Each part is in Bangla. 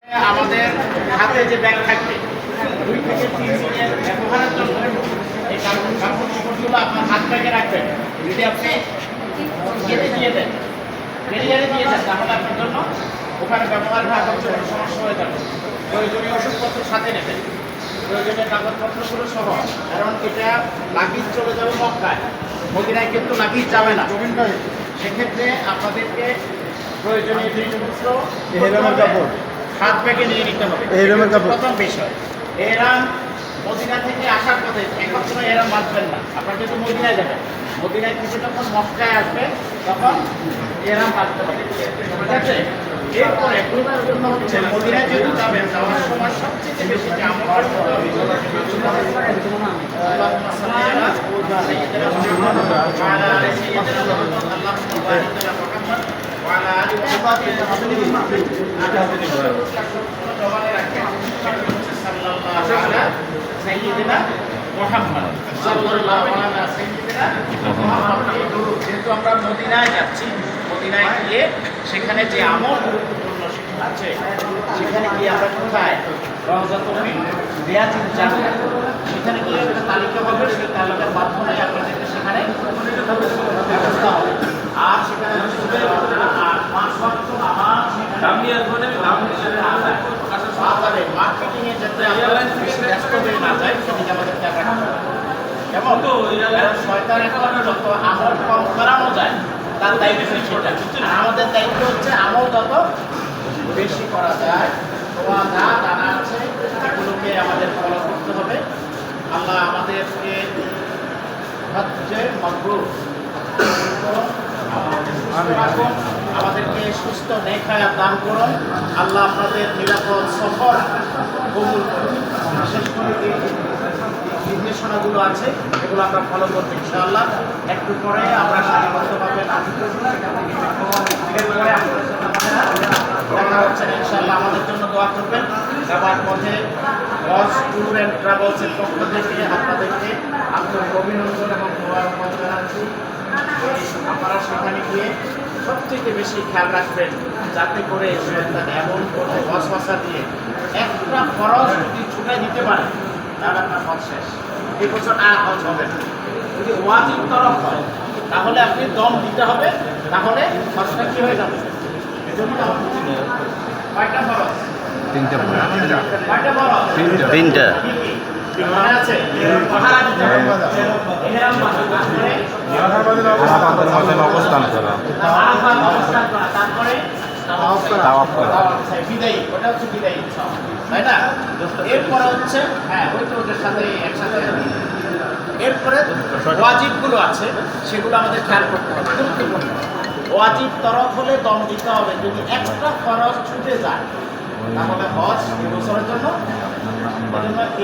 আমাদের হাতে যে ব্যাগ থাকবে 2 থেকে 3 দিনের ব্যবহারের জন্য এই কাপড়গুলো আপনার হাত ব্যাগে রাখবেন। যদি আপনি কেটে দিয়ে দেন কেরিয়ারে দিয়ে দেন তাহলে আপনার জন্য ওখানে ব্যবহার না করতে কোনো সমস্যা হয়ে যাবে। প্রয়োজনীয় ওষুধপত্র সাথে নেবেন, প্রয়োজনীয় কাগজপত্রগুলো সহ, কারণ এটা লাগেজ চলে যাবে মক্কায়, মদিনায় কিন্তু লাগেজ যাবে না। সেক্ষেত্রে আপনাদেরকে প্রয়োজনীয় জিনিসপত্র হাত ব্যাগে নিয়ে নিতে হবে। প্রথম বিষয়, এহরাম মদিনা থেকে আসার পথে এখন কোনো এহরাম বাঁধবেন না। আপনার যেহেতু মদিনায় যাবেন, মদিনায় থেকে যখন মক্কায় আসবে তখন এহরাম বাঁধতে হবে, ঠিক আছে? এরপরে হচ্ছে মদিনায় যেহেতু যাবেন, যাওয়ার সময় সবচেয়ে বেশি যে আমল যেহেতু আমরা মদিনায় যাচ্ছি, মদিনায় গিয়ে সেখানে যে আমল গুরুত্বপূর্ণ আছে সেখানে গিয়ে আমরা কোথায় সেখানে গিয়ে একটা তালিকা হবে, সেই তালিকার মাধ্যমে আপনাদেরকে সেখানে ব্যবস্থা হবে। আর সেখানে মার্কেটিংয়ে যাতে ব্যস্ত হয়ে না যায় সেদিকে আমাদের খেয়াল রাখতে হবে। কেমন শয়তানের যত আমল কম করানো যায় তার দায়িত্ব সেটা, আমাদের দায়িত্ব হচ্ছে আমল যত বেশি করা যায় তোমার যা জানা আছে সেগুলোকে আমাদের ফলো করতে হবে। আল্লাহ আমাদেরকে হজ্জে মাবরুর আমাদেরকে সুস্থ নেক হায়াত দান করুন। আল্লাহ আপনাদের নিরাপদ সফর কবুল করুন। বিশেষ করে নির্দেশনাগুলো আছে এগুলো আমরা ফলো করবো ইনশাআল্লাহ। একটু পরে আমরা সারিবদ্ধভাবে দেখা হচ্ছে ইনশাআল্লাহ। আমাদের জন্য দোয়া করবেন। যাবার পথে হজ ট্যুর অ্যান্ড ট্রাভেলসের পক্ষ থেকে আপনাদেরকে আন্তরিক অভিনন্দন এবং মোবারকবাদ জানাচ্ছি। আপনারা সেখানে গিয়ে সবথেকে বেশি খেয়াল রাখবেন যাতে করে শয়তান এমন কোনো ওয়াসওয়াসা দিয়ে একটা খরচ যদি ছুটাই দিতে পারে তাহলে আপনার হজ শেষ। এই বছর আর হজ হবে না। যদি ওয়াজিব তরফ হয় তাহলে আপনি দম দিতে হবে, তাহলে হজটা কি হয়ে যাবে? কয়টা খরচ? তিনটা মনে আছে? অবস্থান করা, তারপরে বিদায়ী, ওটা হচ্ছে বিদায়ী, তাই না? এরপরে হচ্ছে ওইটার সাথে একসাথে। এরপরে ওয়াজিবগুলো আছে সেগুলো আমাদের খেয়াল করতে হবে, গুরুত্বপূর্ণ। ওয়াজিব তরফ হলে দম দিতে হবে। যদি একটা খরচ ছুটে যায় তাহলে হজ এবছরের জন্য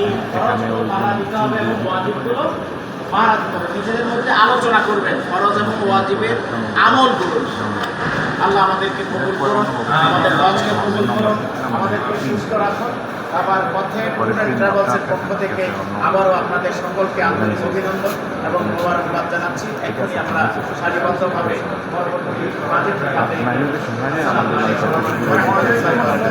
এই খরচগুলো মারা দিতে হবে এবং ওয়াজিবগুলো মারা দিতে হবে। নিজেদের মধ্যে আলোচনা করবেন ফরজ এবং ওয়াজিবের আমলগুলো। আল্লাহ আমাদেরকে কবুল করুন, আমাদের হজকে কবুল করুন, আমাদেরকে সুস্থ রাখুন। আবার পথে ট্রাভেলসের পক্ষ থেকে আবারও আপনাদের সকলকে আন্তরিক অভিনন্দন এবং মোবারকবাদ জানাচ্ছি। এখনই আমরা সারিবদ্ধভাবে পরবর্তী